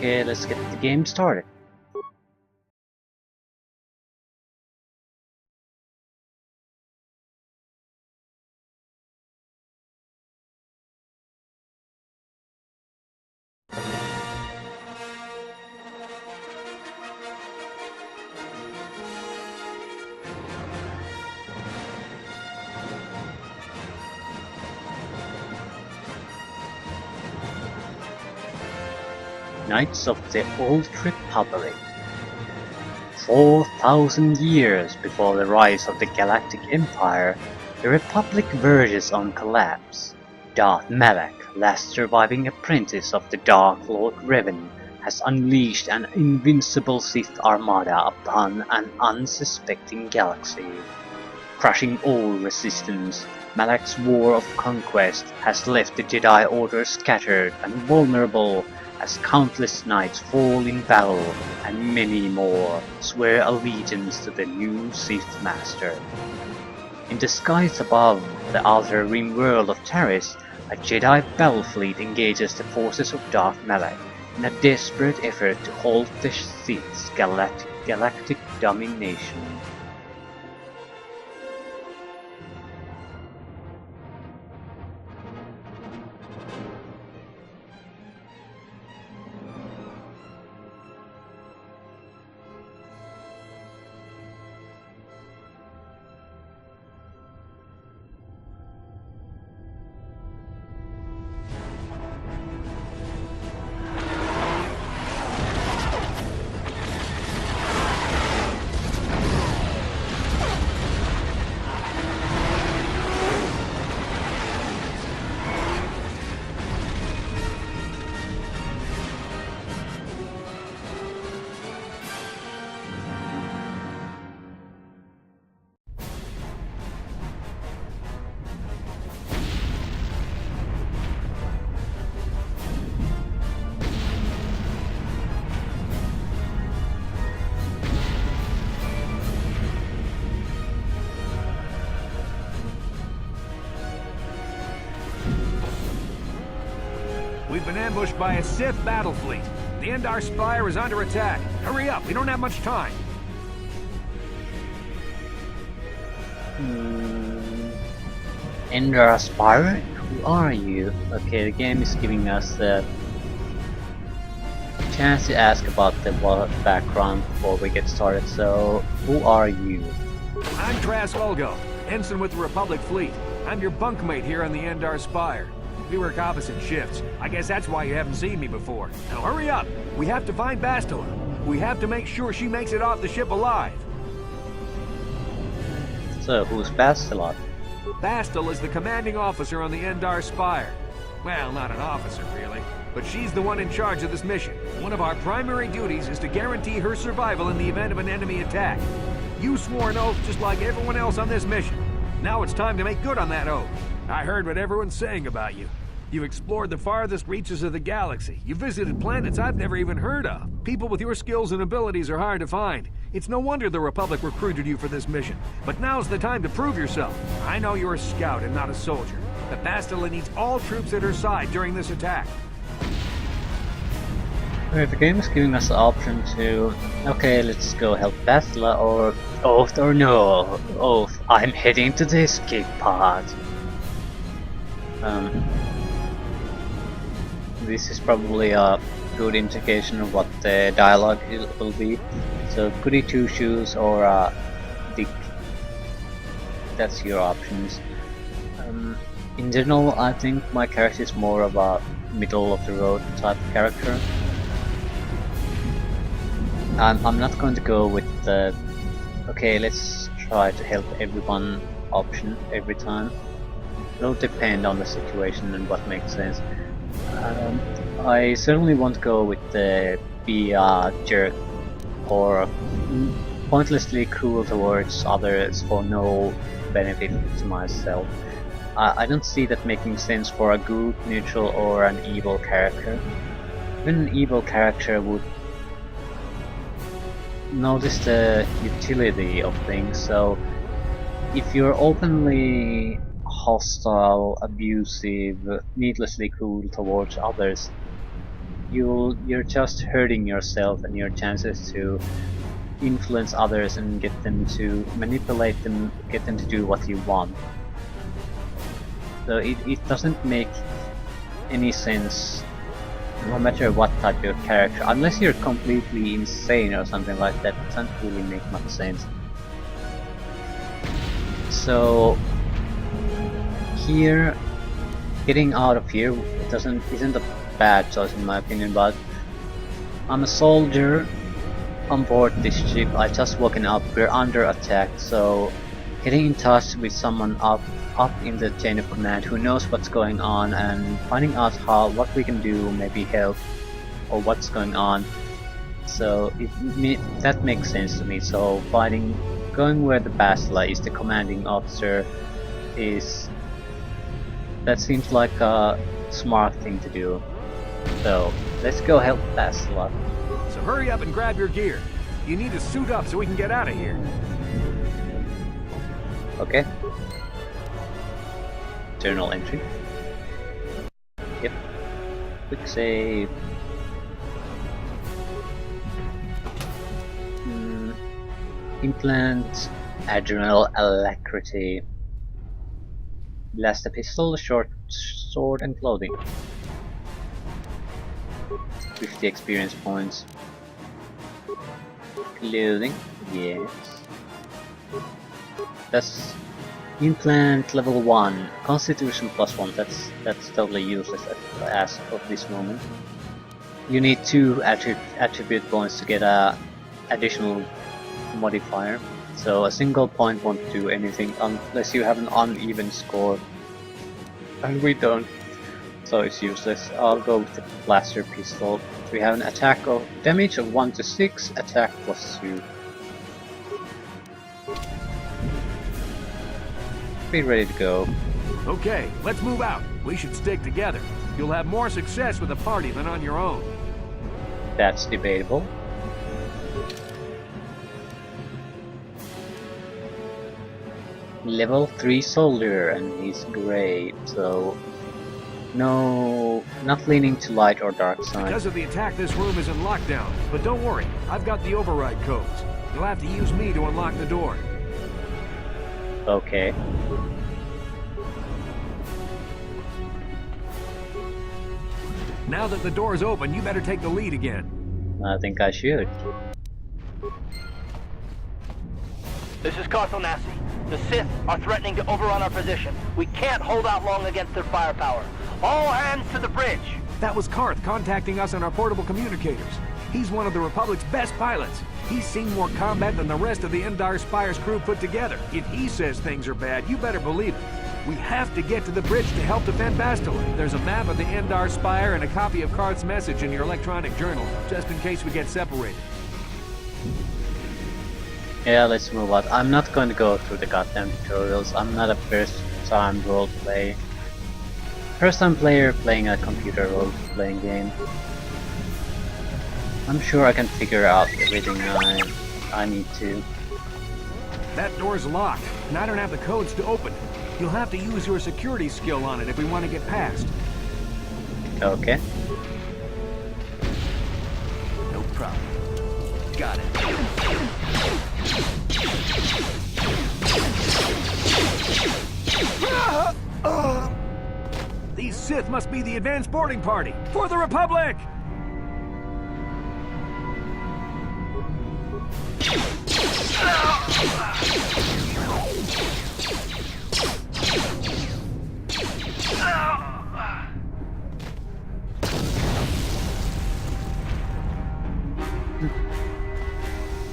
Okay, let's get the game started. Knights of the Old Republic. 4,000 years before the rise of the Galactic Empire, the Republic verges on collapse. Darth Malak, last surviving apprentice of the Dark Lord Revan, has unleashed an invincible Sith armada upon an unsuspecting galaxy. Crushing all resistance, Malak's war of conquest has left the Jedi Order scattered and vulnerable as countless knights fall in battle and many more swear allegiance to the new Sith Master. In the skies above the Outer Rim world of Taris, a Jedi battle fleet engages the forces of Darth Malak in a desperate effort to halt the Sith's galactic domination. We've been ambushed by a Sith battle fleet. The Endar Spire is under attack. Hurry up, we don't have much time. Endar Spire? Who are you? Okay, the game is giving us the chance to ask about the background before we get started, so who are you? I'm Tras Olgo, ensign with the Republic fleet. I'm your bunkmate here on the Endar Spire. We work opposite shifts. I guess that's why you haven't seen me before. Now hurry up! We have to find Bastila. We have to make sure she makes it off the ship alive. So, who's Bastila? Bastila is the commanding officer on the Endar Spire. Well, not an officer, really. But she's the one in charge of this mission. One of our primary duties is to guarantee her survival in the event of an enemy attack. You swore an oath just like everyone else on this mission. Now it's time to make good on that oath. I heard what everyone's saying about you. You've explored the farthest reaches of the galaxy. You visited planets I've never even heard of. People with your skills and abilities are hard to find. It's no wonder the Republic recruited you for this mission. But now's the time to prove yourself. I know you're a scout and not a soldier. But Bastila needs all troops at her side during this attack. Okay, the game is giving us the option to... Okay, let's go help Bastila, or... Oath or no oath, I'm heading to the escape pod. This is probably a good indication of what the dialogue will be. So, goody two shoes or dick. That's your options. In general, I think my character is more of a middle of the road type of character. I'm not going to go with the okay, let's try to help everyone option every time. It'll depend on the situation and what makes sense. I certainly won't go with the be a jerk or pointlessly cruel towards others for no benefit to myself. I don't see that making sense for a good, neutral or an evil character. Even an evil character would notice the utility of things, so if you're openly hostile, abusive, needlessly cruel towards others, you're just hurting yourself and your chances to influence others and get them to manipulate them, get them to do what you want. So it doesn't make any sense, no matter what type of character, unless you're completely insane or something like that. It doesn't really make much sense. So here, getting out of here isn't a bad choice in my opinion, but I'm a soldier on board this ship. I just woken up, we're under attack, so getting in touch with someone up in the chain of command who knows what's going on and finding out what we can do, maybe help or what's going on. So that makes sense to me. So going where the Bastila is the commanding officer that seems like a smart thing to do. So let's go help Bastila. So hurry up and grab your gear. You need to suit up so we can get out of here. Okay. Journal entry. Yep. Quick save. Implant adrenal alacrity. Blast a pistol, short sword, and clothing. 50 experience points. Clothing, yes. That's implant level 1. Constitution +1. That's totally useless as of this moment. You need 2 attribute points to get a additional modifier. So a single point won't do anything unless you have an uneven score. And we don't. So it's useless. I'll go with the blaster pistol. We have an attack of damage of 1 to 6, attack +2. Be ready to go. Okay, let's move out. We should stick together. You'll have more success with a party than on your own. That's debatable. Level 3 soldier, and he's gray, so no, not leaning to light or dark side. Because of the attack, this room is in lockdown. But don't worry, I've got the override codes. You'll have to use me to unlock the door. Okay. Now that the door is open, you better take the lead again. I think I should. This is KOTOR. The Sith are threatening to overrun our position. We can't hold out long against their firepower. All hands to the bridge! That was Karth contacting us on our portable communicators. He's one of the Republic's best pilots. He's seen more combat than the rest of the Endar Spire's crew put together. If he says things are bad, you better believe it. We have to get to the bridge to help defend Bastila. There's a map of the Endar Spire and a copy of Karth's message in your electronic journal, just in case we get separated. Yeah, let's move on. I'm not going to go through the goddamn tutorials. I'm not a first-time roleplay. First-time player playing a computer role-playing game. I'm sure I can figure out everything I need to. That door's locked, and I don't have the codes to open it. You'll have to use your security skill on it if we want to get past. Okay. No problem. Got it. These Sith must be the advanced boarding party for the Republic!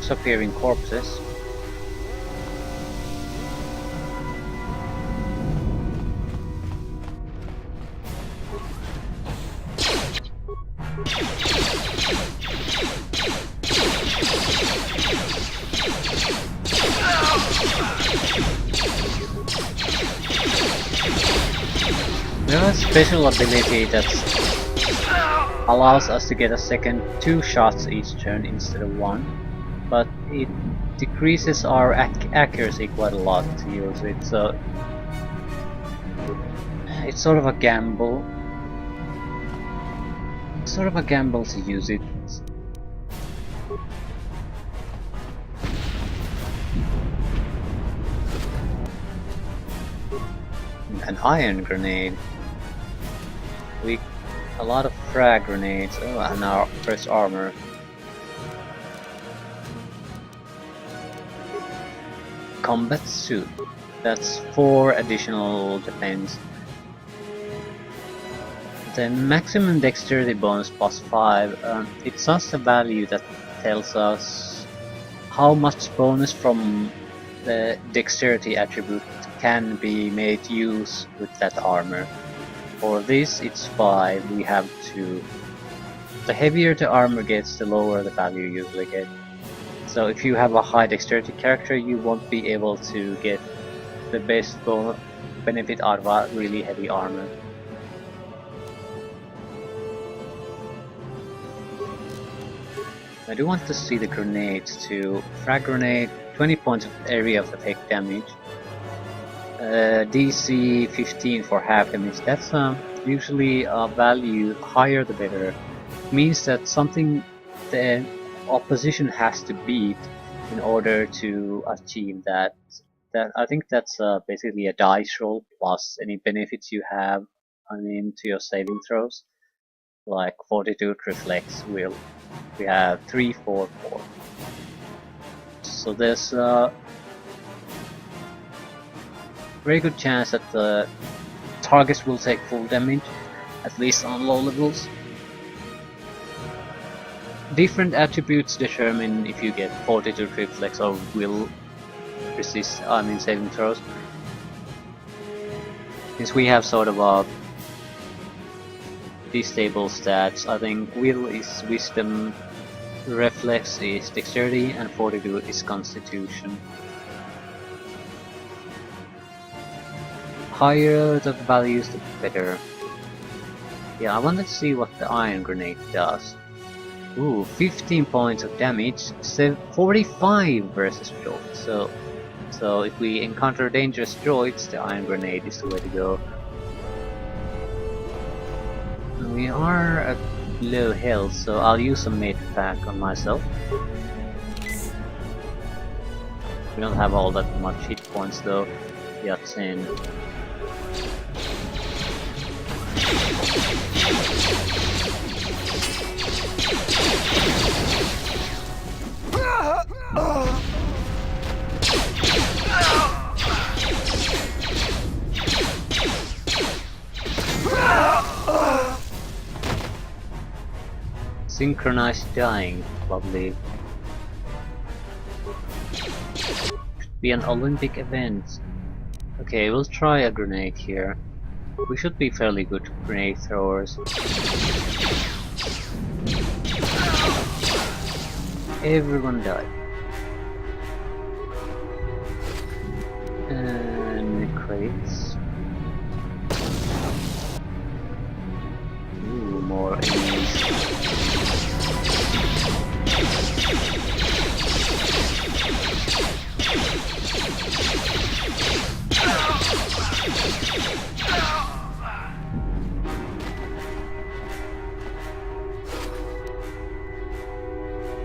Disappearing corpses. We have a special ability that allows us to get a second 2 shots each turn instead of 1, but it decreases our accuracy quite a lot to use it, so it's sort of a gamble. sort of a gamble to use it. An iron grenade. A lot of frag grenades. Oh, and our first armor. Combat suit. That's 4 additional defense. The maximum dexterity bonus +5. It's just a value that tells us how much bonus from the dexterity attribute can be made use with that armor. For this it's 5, we have to... The heavier the armor gets, the lower the value you usually get. So if you have a high dexterity character, you won't be able to get the best benefit out of a really heavy armor. I do want to see the grenades too. Frag grenade, 20 points of area of effect damage. DC 15 for half damage. That's usually a value higher the better. It means that something the opposition has to beat in order to achieve that. I think that's basically a dice roll plus any benefits you have to your saving throws. Like Fortitude Reflex we have 3, 4, 4. So there's a very good chance that the targets will take full damage, at least on low levels. Different attributes determine if you get Fortitude Reflex or will resist, saving throws. Since we have sort of a stable stats, I think Will is Wisdom, Reflex is Dexterity, and Fortitude is Constitution. Higher the values, the better. Yeah, I want to see what the Iron Grenade does. Ooh, 15 points of damage, 45 versus droids. So if we encounter dangerous droids, the Iron Grenade is the way to go. We are at low health, so I'll use some mate pack on myself. We don't have all that much hit points though. Yeah, 10. Synchronized dying, lovely. Could be an Olympic event. Okay, we'll try a grenade here. We should be fairly good grenade throwers. Everyone died. And the crates. Ooh, more enemies.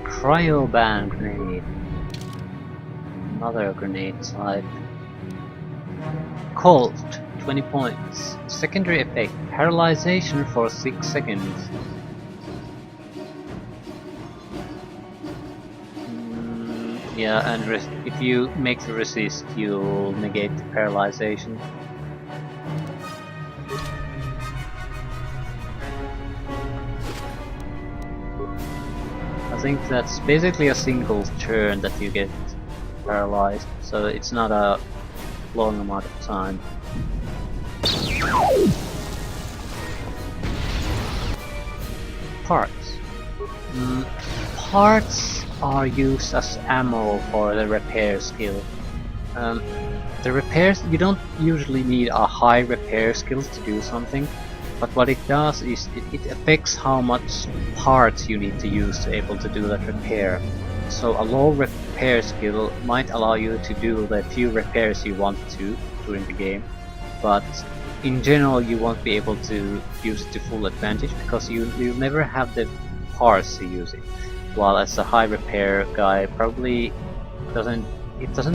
Cryoban grenade. Another grenade type. Cold, 20 points. Secondary effect, paralyzation for 6 seconds. Yeah, and if you make the resist, you'll negate the paralyzation. I think that's basically a single turn that you get paralyzed, so it's not a long amount of time. Parts. Parts are used as ammo for the repair skill. The repairs, you don't usually need a high repair skill to do something, but what it does is it affects how much parts you need to use to be able to do that repair. So a low repair skill might allow you to do the few repairs you want to during the game, but in general you won't be able to use it to full advantage because you never have the parts to use it. While as a high repair guy probably doesn't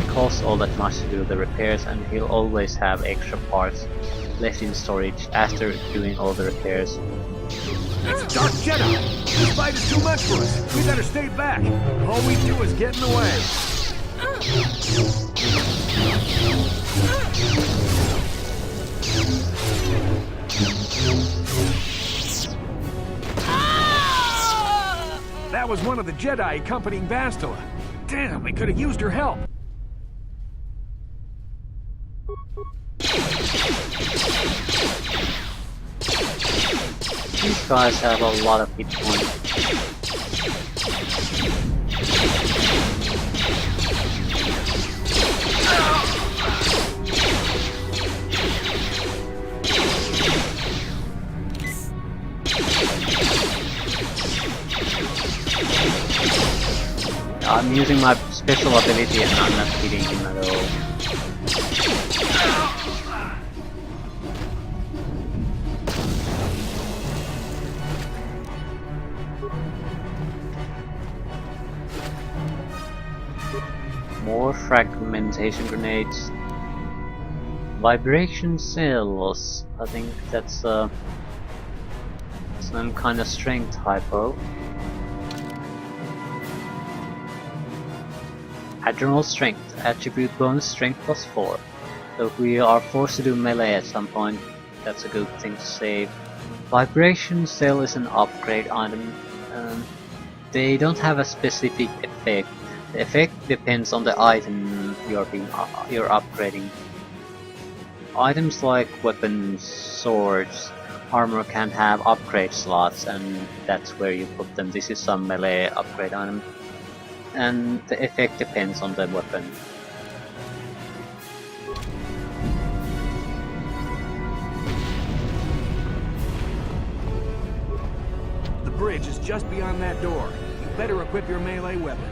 cost all that much to do the repairs, and he'll always have extra parts left in storage after doing all the repairs. It's a Dark Jedi! This fight is too much for us! We better stay back! All we do is get in the way! That was one of the Jedi accompanying Bastila. Damn, we could have used her help! These guys have a lot of hit points. I'm using my special ability and I'm not hitting him at all. More fragmentation grenades. Vibration cells. I think that's some kind of strength hypo. Adrenal strength. Attribute bonus strength +4. So if we are forced to do melee at some point, that's a good thing to save. Vibration cell is an upgrade item. They don't have a specific effect. The effect depends on the item you're upgrading. Items like weapons, swords, armor can have upgrade slots, and that's where you put them. This is some melee upgrade item, and the effect depends on the weapon. The bridge is just beyond that door. You better equip your melee weapon.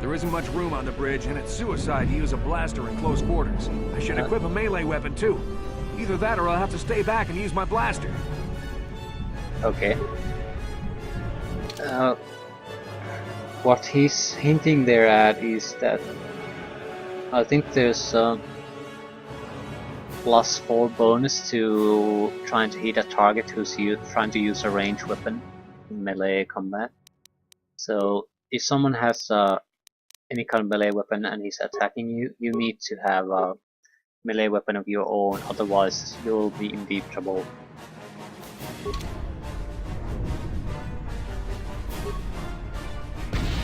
There isn't much room on the bridge, and it's suicide to use a blaster in close quarters. I should equip a melee weapon too. Either that or I'll have to stay back and use my blaster. Okay. What he's hinting there at is that I think there's a +4 bonus to trying to hit a target who's trying to use a ranged weapon in melee combat. So if someone has any kind of melee weapon and he's attacking you, you need to have a melee weapon of your own, otherwise you'll be in deep trouble.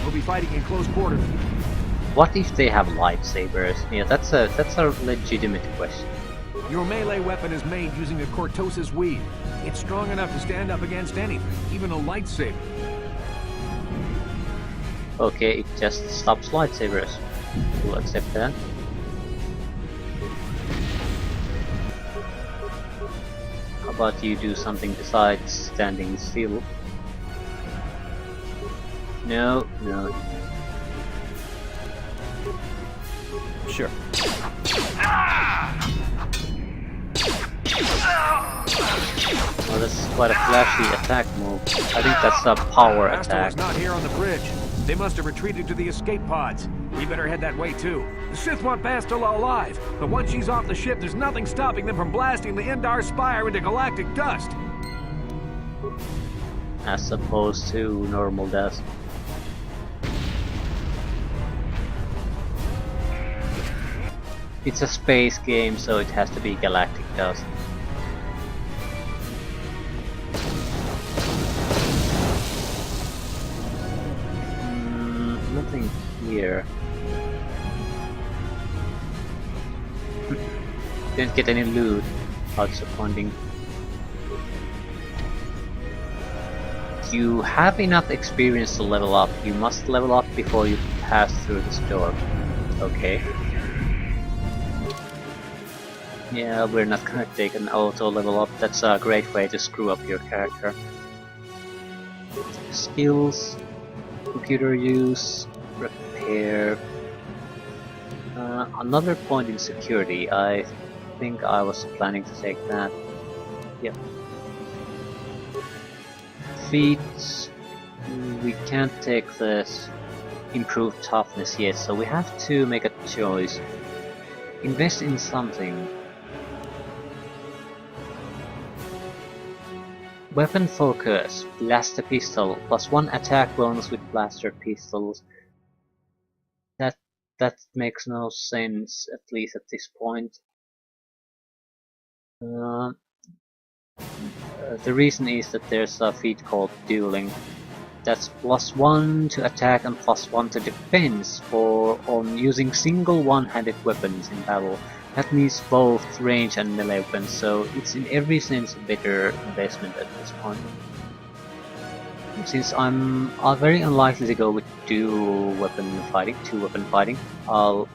We'll be fighting in close quarters. What if they have lightsabers? Yeah, that's a legitimate question. Your melee weapon is made using a cortosis weed. It's strong enough to stand up against anything, even a lightsaber. Okay, it just stops lightsabers. We'll accept that. How about you do something besides standing still? No, no. Sure. Well, that's quite a flashy attack move. I think that's a power attack. Bastila's not here on the bridge. They must have retreated to the escape pods. We better head that way too. The Sith want Bastila alive, but once she's off the ship, there's nothing stopping them from blasting the Endar Spire into galactic dust. As opposed to normal dust. It's a space game, so it has to be galactic dust. Nothing here. Didn't get any loot. How disappointing. You have enough experience to level up. You must level up before you pass through this door. Okay. Yeah, we're not gonna take an auto level up. That's a great way to screw up your character. Skills, computer use, repair. Another point in security. I think I was planning to take that. Yep. Feats. We can't take this improved toughness yet, so we have to make a choice. Invest in something. Weapon focus. Blaster pistol. +1 attack bonus with blaster pistols. That makes no sense, at least at this point. The reason is that there's a feat called dueling. That's +1 to attack and +1 to defense on using single one-handed weapons in battle. That means both range and melee weapons, so it's in every sense a better investment at this point. Since I'm very unlikely to go with two weapon fighting, I'll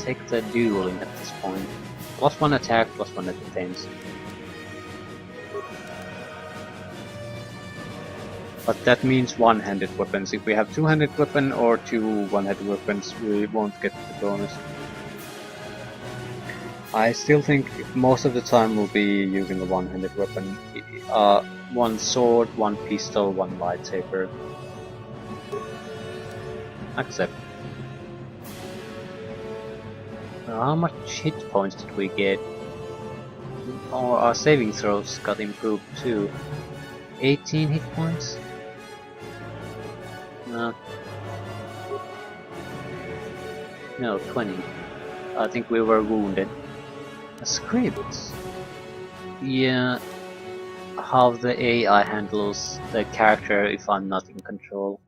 take the dueling at this point. +1 attack, +1 defense. But that means one-handed weapons. If we have two-handed weapon or two one-handed weapons, we won't get the bonus. I still think most of the time we'll be using a one-handed weapon. One sword, one pistol, one lightsaber. Accept. How much hit points did we get? Oh, our saving throws got improved too. 18 hit points? No, 20. I think we were wounded. A script? Yeah, how the AI handles the character if I'm not in control.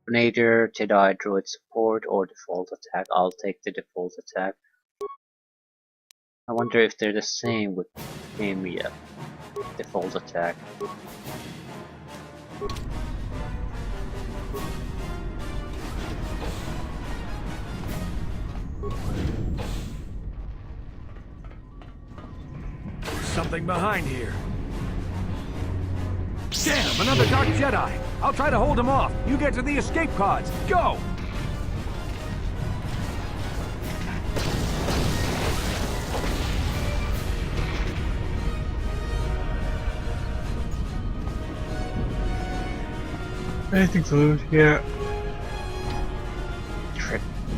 Grenadier, Jedi, Droid support, or default attack. I'll take the default attack. I wonder if they're the same with him yet. Default attack. Something behind here. Damn, another Dark Jedi! I'll try to hold him off. You get to the escape pods. Go! Anything to lose here?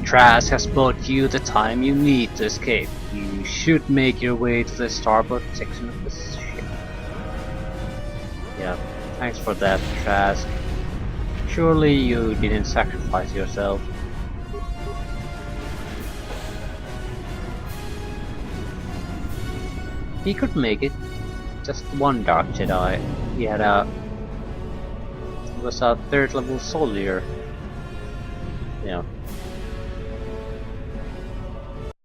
Trask has bought you the time you need to escape. You should make your way to the starboard section of the ship. Yeah, thanks for that, Trask. Surely you didn't sacrifice yourself. He could make it. Just one Dark Jedi. He was a 3rd level soldier. Yeah.